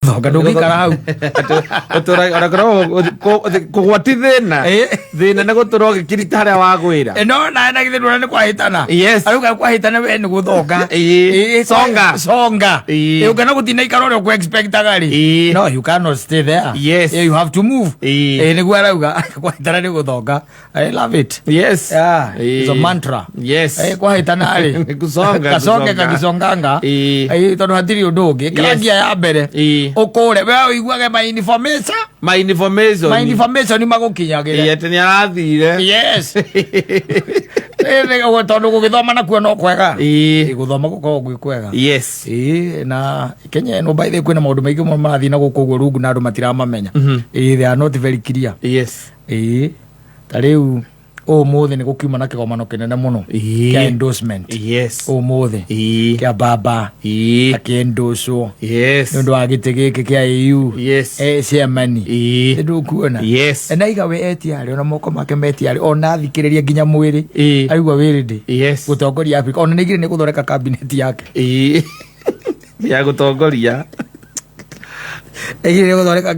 guthonga ndungikara hau utura kugwatithina thina ni gutura ugikirita haria wagwira no na githurana ni kwahitana aruga kwahitana we ni guthonga songa ugana gutina ikara uri ku expectaga ri no you cannot stay there you have to move ni gwaraga kwahitana ni guthonga I love it it's a mantra kwahitana ari kasonga kagisonganga tondu hatiri undu ungi kirangia ya mbere ukure we iguage my information ni magukinyagire yete ni arathire tondu gugithoma na kuo no kwega guthoma gukorwo gwi kwega na Kenya no by the kwina maundu maingi mo marathi na guku guo rungu na andu matiramamenya they are not very clear tariu muthi ni gukiuma na kigomano kinene muno kia endorsement muthi kia baba akiendoswo nundu wa gite giki kia EU ciamani ndu kuona na igawe etiari ona moko make metiari ona thikiriria nginya mwiri aigua wiridi gutongoria Africa ona nigire ni guthoreka cabinet yake ya gutongoria egire guthoreka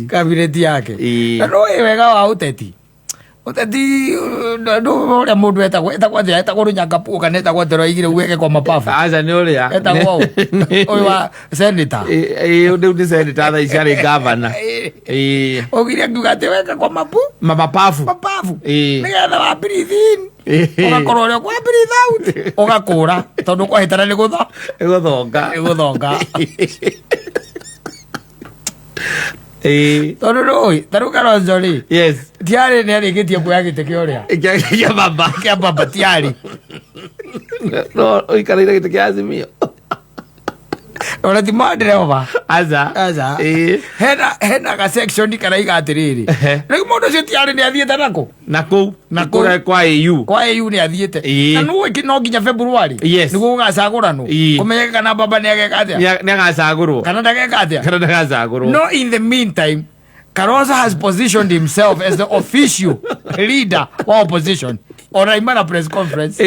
cabinet yake no wega wa uteti ndo uria mundu etagwo Runyangapuo kana etagwo Tero igire uweke kwa mapafu aca ni uria etagwo uyu wa senator ndu ni senator tha icari governor ugire ngiuga ati weka kwa mapafu nigetha wa breathe in ugakorwo uria kwa breathe out ugakura tondu kwahitana ni guthonga tondu taru Kalonzo ri tiari ni arigitie kuoya gite kia uria kia baba tiari no uikarire gite kia Azimio ona ti madereva aza hena ga section kana iga atiriri riu mundu cio tiari ni athiete naku kwa AU ni athiete na no nginya February niguo gugacagurano kumenyeka kana baba ni ageka atia ni agacagurwo kana ndageka atia no in the meantime Kalonzo has positioned himself as the official leader wa opposition Imana press conference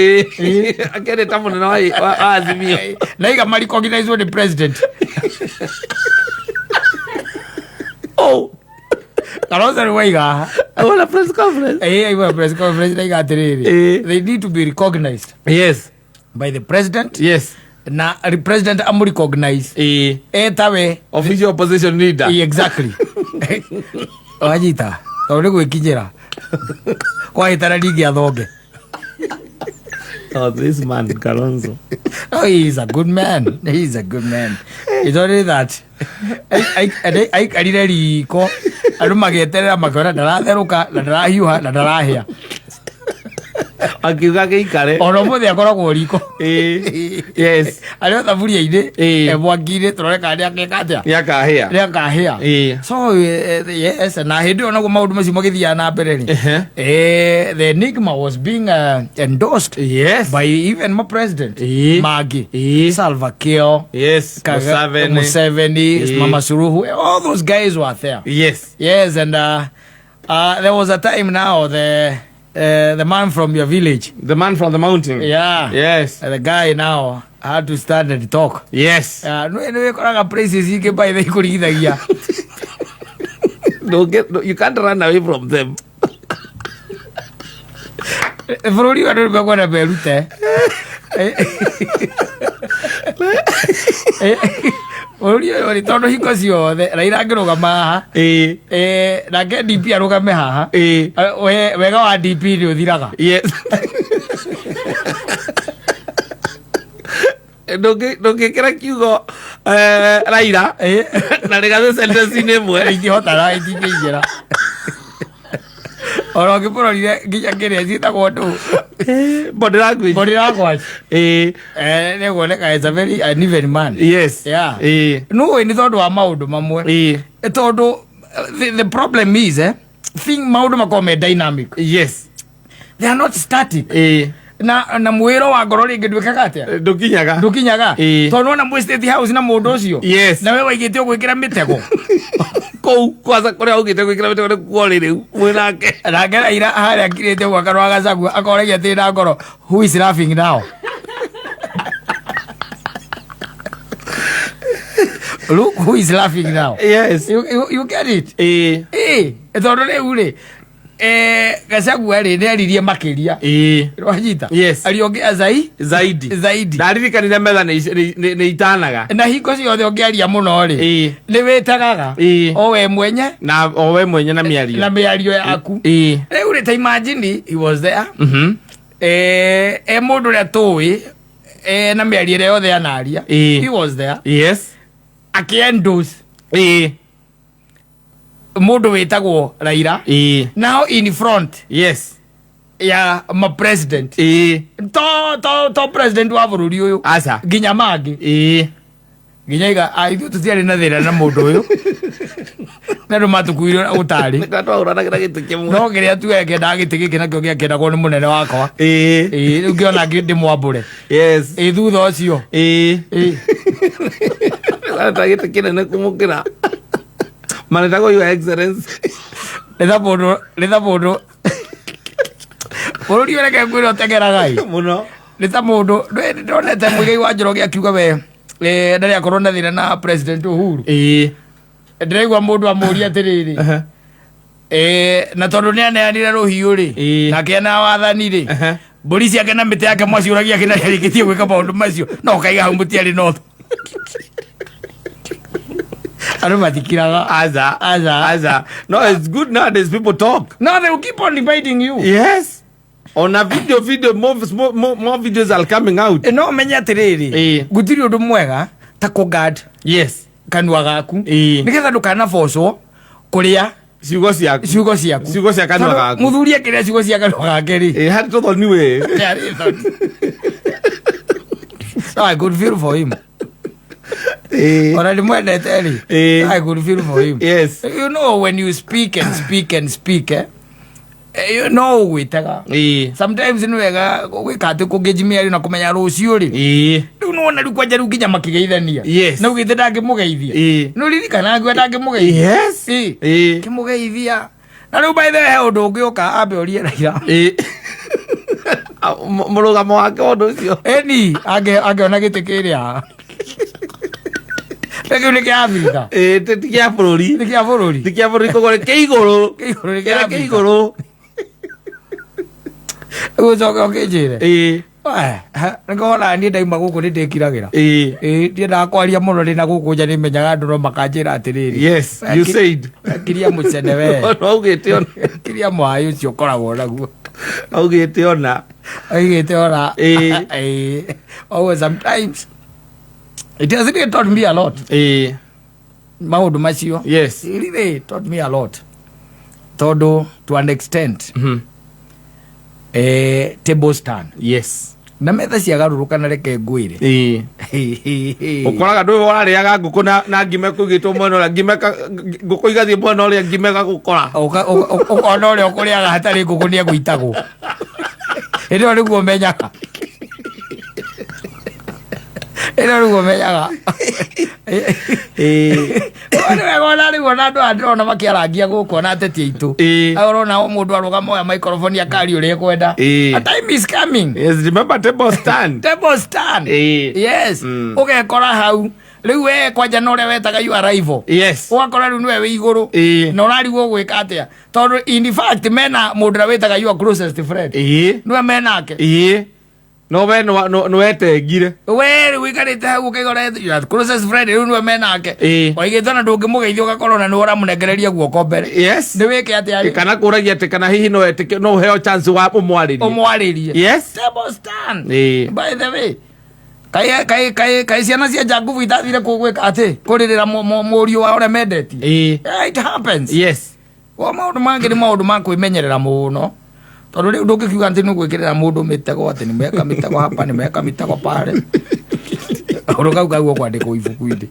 akere tamu na wa Azimio na iga mari recognize the president Kalonzo ni waiga I press conference I want press conference na iga atiriri they need to be recognized by the president na president recognize etawe official opposition leader exactly wajita tondu gwikinyira kwa itara ligi ya thonge this man Kalonzo he is a good man it's only that I karire riko andu mageterera makona ndaratheruka na ndarahiuha na ndarahia akiuga gikare ono muthi akoragwo riko ario thaburia-ini mwaki-ini turoreka ni akeka akahia so na hindi ona guo maundu macio magithiaga na mbere ri the enigma was being endorsed by even my president Magi Salva Kiir Museveni Mama Suluhu all those guys were there and there was a time now the man from your village, the man from the mountain, the guy now had to stand and talk. No koraga places you can buy the kurigithagia. You can't run away from them. Bururi wa ndu gwa berute bururi ori tondu hiko ciothe Raila ngirugama haha nake DP arugame haha wega wa DP ni uthiraga ndungikira kiugo Raila na rigathe sentence-ini imwe ingihota ingĩingĩra oro ngĩbũrorire nginya kĩrĩa ciĩtagwo ndũ body language nĩ kuoneka is a very uneven man no nĩ tondũ wa maũndũ mamwe tondũ the problem is maũndũ makorwo me dynamic they are not static na mwiro wa ngoro ringi ndwikaga atia ndukinyaga tondu na mwe state house na mundu ucio na we waigite gwikira mitego kou kwaza kuria ugite gwikira mitego ni kuori riu mwinake na ngera ira haria kirite gwaka rwa gacagu akoragia ati na ngoro who is laughing now Look who is laughing now. Yes. You get it? Tondu riu ri Gachagua ri ni aririe makiria. Rwanyita. Yes. Ariongea zaidi. Ndaririkanire metha ni itanaga. Na hingo ciothe ongearia muno ri. Ni witagaga. O we mwenye na miario. Na miario yaku. Riu ri ta imagine he was there. Mundu ria tuwi na miario yothe anaria. He was there. Yes. Akiendorse. Mundu witagwo Raila. Now in front. Yes. Ya ma president. To president wa bururi uyu. Asa. Ginya magi. Ginya iga aithu tutiari na thira na mundu uyu. Na ndo matukuire utari. Ngatwa urana kira gitu kimu. No kiria tu eke ndagite giki nakyo giakendagwo ni munene wakwa. Ungiona ngindi mwambure. Yes. Thutha ucio. Ndagite kinene kumukira. Manetago your excellence. Letha mundu. Bururi ureke ngwira utegera gai. Muno. Letha mundu ndonete muigai wa Njoroge akiuga we ndari akorwo na thina na president Uhuru. Ndiraigua mundu amuria atiriri. Na tondu ni aneanire ruhiu ri. Nake na wathani ri. Mburi ciake na mite yake mwaciuragia kina yarikitie gwika maundu macio. No kaiga hau mutiari no. Aza. No, it's good nowadays people talk. No, they will keep on debating you. Yes. On a video, more videos are coming out. No, menya tiriri. Gutiri undu mwega ta kugard. Yes. Kanua gaku. Nigetha ndukana forcwo kuria ciugo ciaku. Ciugo cia kanua gaku. Muthuri akiria ciugo cia kanua gake ri. Had to thought niwe. So I could feel for him. Already mwendete ri. I could feel for him. Yes. You know when you speak and speak, you know witaga. Sometimes ni wega gwikate kugejimia na kumenya rucio ri. Riu no na rikwa jaru ginya makigeithania. Yes. Na ugithe ndangimugeithia. No ririkana ngwe ndangimugeithia. Yes. Kimugeithia. Na riu by the way undu ungiuka ambe orie Raila. Murugamo wake undu ucio. Eni angeona gite kiria. Reke ni kia Afrika. Ti kia bururi. Ni kia bururi. Ti kia bururi kogore ke iguru. Ke iguru. Uzoke okejire. Ngona ni ndaima guku ni ndikiragira. Ndienda kwaria muno ni na guku nja ni menyaga ndoro makanjira atiriri. Yes, you said. Kiria mucene we. No ugite ona. Kiria mwayo cio koragwo naguo. Ugite ona. Oh, sometimes it has really taught me a lot. Maundu macio. Yes. It really taught me a lot. Todo to an extent. Table stand. Yes. Na metha ciagaruruka na reke ngwire. Ukoraga ndwe warariaga nguku na ngime kugitwo mwena ria ngime nguku igathie mwena uria ngime gagukora. Ukona uria ukuriaga hatari nguku ni egwitagwo. Ino niguo menyaga. Ona rĩu ona andũ ndĩrona makĩarangia gũkũ na ateti aitũ. Arona mũndũ arũgama oya microphone akari ũrĩa ekwenda. A time is coming. Yes, remember table stand. Table stand. Yes. Ũgekora hau. Rĩu we kwanja na ũrĩa wetaga you arrival. Yes. Ũgakora rĩu nĩwe wĩ igũrũ. Na ũrarigwo gwĩka atĩa. Tondũ in fact mena mũndũ ũrĩa wetaga your closest friend. Nĩwe menake. No we no etengire. We wikarite hau ukigora your closest friend riu nwe menake. Waigite na ndungimugeithia ugakorwo na ni uramunegereria guoko mbere. Yes. Ni wike ati ari. Kana kuragia ati kana hihi no etike no heo chance wa umwaririe. Yes. Table stand. By the way. Kai ciana cia Janguvu itathire kugwika ati kuririra murio wa ure mendeti. It happens. Yes. Wa maundu mangi ni maundu ma kwimenyerera muno. Tondu riu ndungikiuga ati nugwikirira mundu mitego ati ni meka mitego hapa ni meka mitego pale. Urokau kau kwandika ibuku-ini.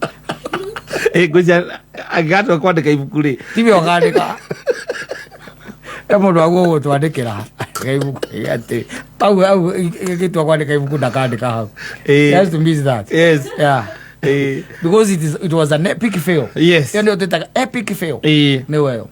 Kuja agato kwandika ibuku ri. Tibi okandika. Mundu aguo gutwandikira ibuku ati pau gitwa kwandika ibuku ndakandika hau. Yes, to miss that. Yes. Yeah. Because it was an epic fail. Yes. Ndio tutaga epic fail. Ni wewe.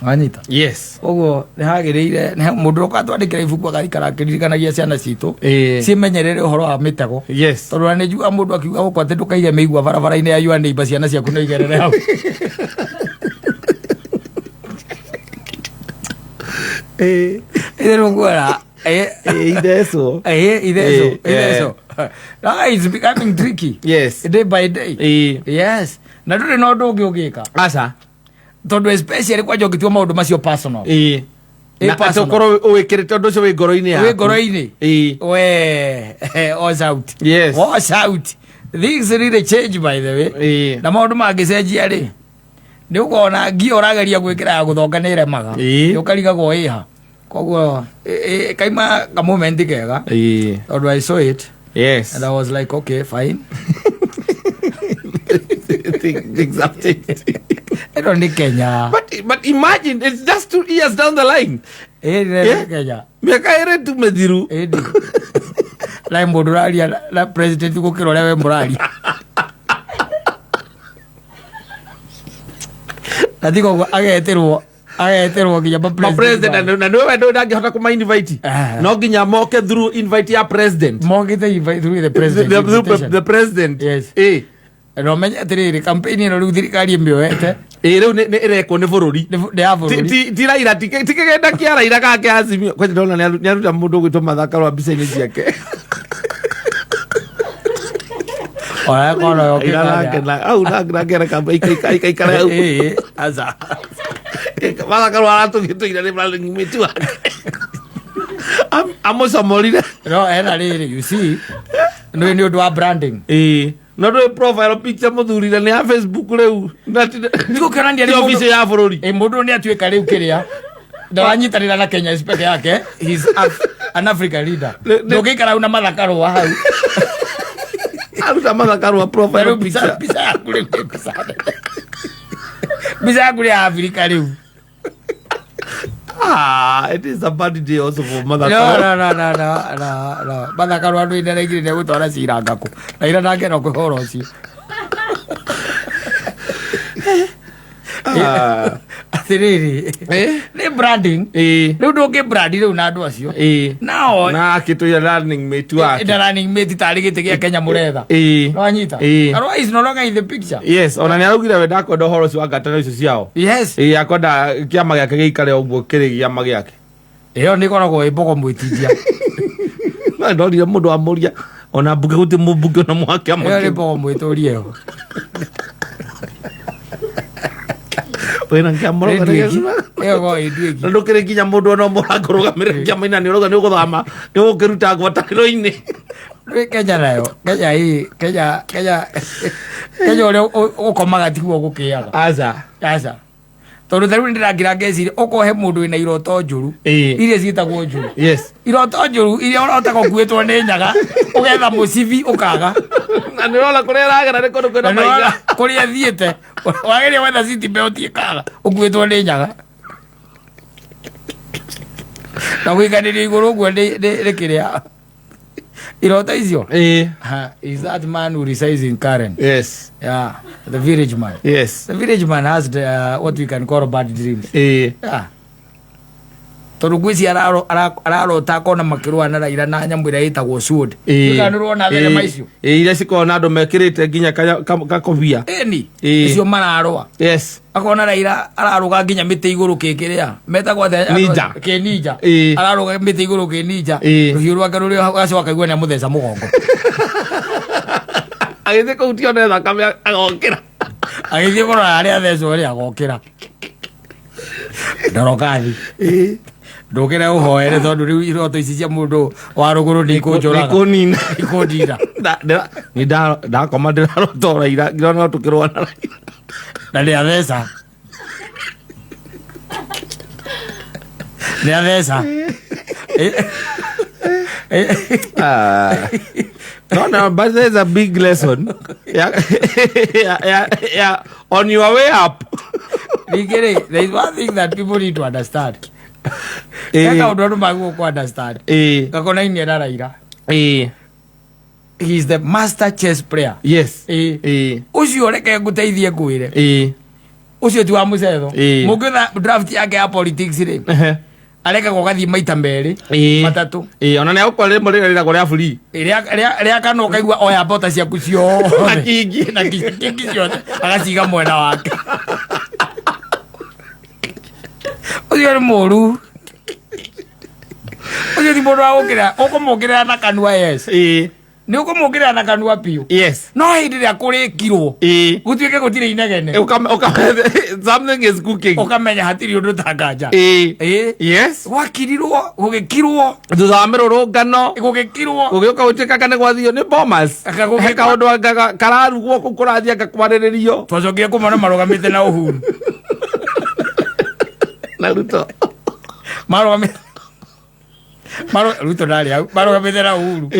Anita. Yes. Ogo ne hagirire ne mundu ukatwandikira ibuku agarikara kiririkanagia ciana citu cimenyerere uhoro wa mitego. Yes. Tondu ne juga mundu akiuga guko ati ndukaige meigua barabara-ini ya yua neighbor ciana ciaku no igerere hau. Ithero ngwara Ideso. Ideso. It's becoming tricky. Yes. Day by day. Yes. Na nduri no ndungi ugika. Asa. Tondu especially kwa jogitua maundu macio personal. Na atokoro wikirite undu ucio wi ngoro-ini yaku. Wi ngoro-ini. We was out. Yes. Was out. Things really change by the way. Na maundu mangicenjia ri. Ni ukona ngi urageria gwikira ya guthonga ni remaga. Ukariga go iha. Koguo kaima ka moment kega. Tondu I saw it. Yes. And I was like, okay, fine. Exactly. I don't need Kenya. But imagine, it's just 2 years down the line. Kenya. Miaka ere tu methiru. Lai mburaria la president gukiro lewe mburaria. Natiko ageterwo nginya president na niwe ndo ndangihota kuma invite. No nginya moke through invite ya president. Moke invite through the president. The president. Yes. No menya atiriri campaign ino riu thirikari mbioete riu ni ireko ni bururi ti Raila tikigenda kia Raila gake Azimio kwani ndona ni aruta mundu gwitwo Mathaka rwa mbica-ini ciake ora kono yo kina au na gera kamba ikara au aza Mathaka rwa aratugituira ni planning meeting wake amosomorire no ena riri you see no ni undu wa branding no do profile picture muthurire ni ya Facebook riu ndiko kana ndi office ya bururi mundu ni atuika riu kiria ndawanyitanira na Kenya spec yake he's an African leader ndugikara una Mathaka rwa hau aruta Mathaka rwa profile picture bisa kule Africa riu. It is a bad day also for Mathaka. No. Mathaka rwa ndu ina regire ne gutwara cira ngaku. Na ira nake no kuhoro ucio. Atiriri. Ni branding. Riu ndungi brand riu na andu acio. Nao na akituya running mate wake. The running mate tari gite gia Kenya muretha. No anyita. Arwa is no longer in the picture. Yes, ona ni arugire we ndakwenda horo cio angatana icio ciao. Yes. Akwenda kiama giake giikare uguo kiri kiama giake. Iyo ni koragwo ibogo mwitithia. Na ndorire mundu amuria ona mbuge guti mubunge na mwake amwe. Iyo ni ibogo mwiturie yo. Wena ngiamoro kana ego idwiki ndukire nginya mundu no murangurugamire kiama-ini ni uroga ni uguthama ni ukiruta ngwataniro-ini Kenya nayo Kenya uria ukomaga tiguo gukiaga aza tondu thariu ndirangira ngeciria ukohe mundu wina iroto njuru iria ciitagwo njuru iroto njuru iria urahota gukuitwo ni nyaga ugetha mucibi ukaga na ni rola kuria ragera ni kundu kwina maiga kuria thiete wageria wetha city belt ikaga ukuitwo ni nyaga na wiganiria iguru uguo ni kiria iroto icio is that man who resides in Karen? Yes. Yeah, the village man. Yes. The village man has what we can call bad dreams. Yeah. Tondu gwisi ararota kona makirwa na Raila na nyamu ira itagwo sword. Tukanirwo na thenema icio. Iria cikona andu mekirite nginya kakobia. Icio mararwa. Yes. Akona Raila araruga nginya mite iguru kikiria. Metagwo ninja. Ke ninja. Araruga mite iguru ke ninja. Ruhiu rwake ruria gacoka kaigua ni amutheca mugongo. Agithie kuutio ne thakame agokira. Agithie kurora aria thecwo ri agokira. Ndorokathi. Ndukire uhoere tondu riu iroto ici cia mundu wa ruguru ni kunjuraga ikunina ikundira ni ndakoma ndirarota Raila ngirona tukirwa na Raila na ni atheca no, but there's a big lesson. Yeah, on your way up. There is one thing that people need to understand. Kaka udono magu ku understand. Kakona ini na Raila. He is the master chess player. Yes. Ucio reke nguteithie kwire. ucio tu wa mucetho mungitha draft yake ya politics ri areka gogathi maita meri matatu ona ne akorire murira gore afuri ria kana ukaigua oya bota ciaku cio na kingi ciothe agaciga mwena wake ucio ni muru ucio ti mundu wa gukira ukumukirira na kanua yes ni ukumukirira na kanua piu yes no hindi ria kurikirwo gutuike gutire inegene something is cooking ukamenya hatiri undu tanganja yes wakirirwo gugikirwo thutha wa mirurungano gugikirwo gugiuka gutuika kane gwathio ni bomas he kaundu kararugwo kurathia gakwariririo twacokire kumona marugamite na Uhuru na Ruto marugamite Ruto ndari au marugamite na Uhuru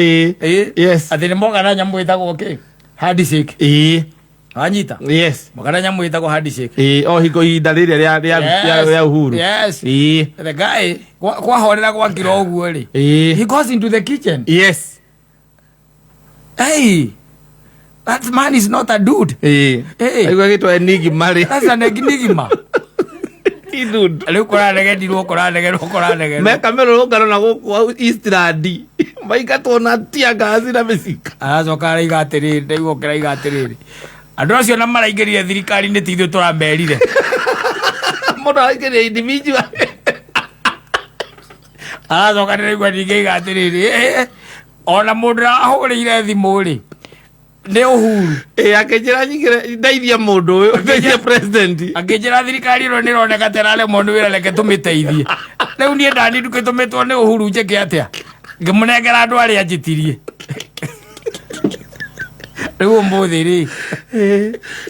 yes athini mogana nyamu itagwo ki handshake anyita yes mogana nyamu itagwo handshake o hiko ihinda riria ria Uhuru yes the guy kwa horera kwa kiro uguo ri he goes into the kitchen yes hey that man is not a dude aigwa gitwa enigma ri that's an enigma dude ale kuranegerirwo meka mirurungano na guku Eastland maigatwo na tia gazi na misika aracoka araiga atiriri ndeiguo kiraiga atiriri andu acio na maraingirire thirikari ni tithio turamerire mundu araingirire individual aracoka ndeiguo ningeiga atiriri ona mundu ahurire thimu ri ni Uhuru akinjira nyingire ndeithia mundu uyu ndeithia president akinjira thirikari ro nironeka terale mundu wira leke tumiteithie riu nie ndani ndukitumituo ni Uhuru njeke atia ngimunengera andu aria anjitirie riu mbuthi ri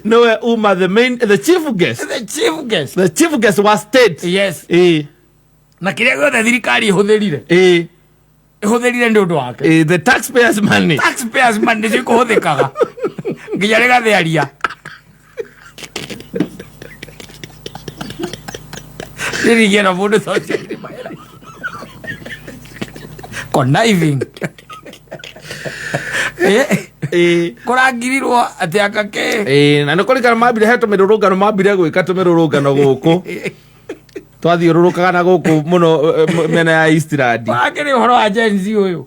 nowe uma the chief guest was state yes na kiria gothe thirikari ihutherire ihutherire ndi undu wake the taxpayers money ndio kuhuthikaga nginya rigathiaria nirigiera mundu social conniving kurangirirwo ati akake na nikurikana mambire he tumirurungano mambire gwika tumirurungano guku twathiururukaga na guku muno mena ya Eastland akiri horo wa Gen Z uyu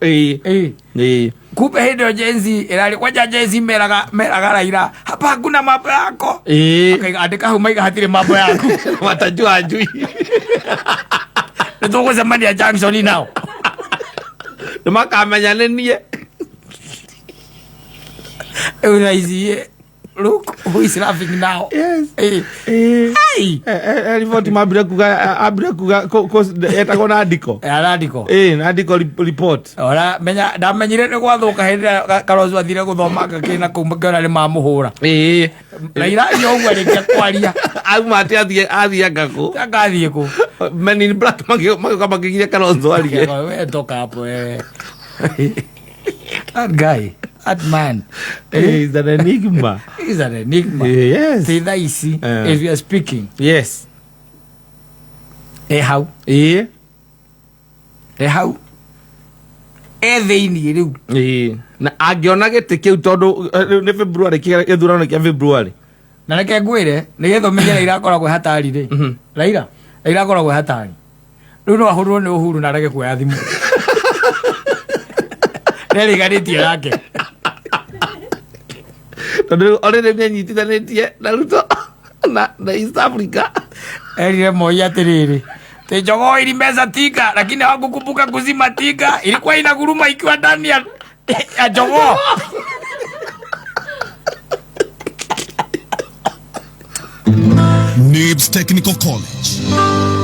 kumbe hindo Gen Z irari kwa Gen Z meraga Raila hapa hakuna mambo yako akaandika hau maiga hatire mambo yako watajua ajui ndio zamani ya Jackson nao makamenya nenie unaizie look who is laughing now yes hey report mabire kuga etagwo na ndiko ndiko report ora menya ndamenyire ni gwathuka hindi Karozu athire guthoma ngakina kumbakira ni mamuhura Raila yogu arikia kwaria auma athia ngako akathie ku men in black magigiria Karozu aria we toka hapo that guy that man is an enigma. He's an enigma. Yes. See that you see if you are speaking. Yes. How? How? Thiini riu. Na angiona gite kiu tondu ni February githurano kia February. Na reke ngwire ni getho menye Raila akoragwo hatari ri. Raila akoragwo hatari. Riu no ahurwo ni Uhuru na reke kuoya thimu. Neri garitie yake. Tondu already ni nyitithanitie na Ruto na East Africa. Erire moi atiriri. Te jogoo ilimeza tika lakini hawakukumbuka kuzima tika. Ilikuwa inaguruma ikiwa ndani ya jogoo. NIBS Technical College.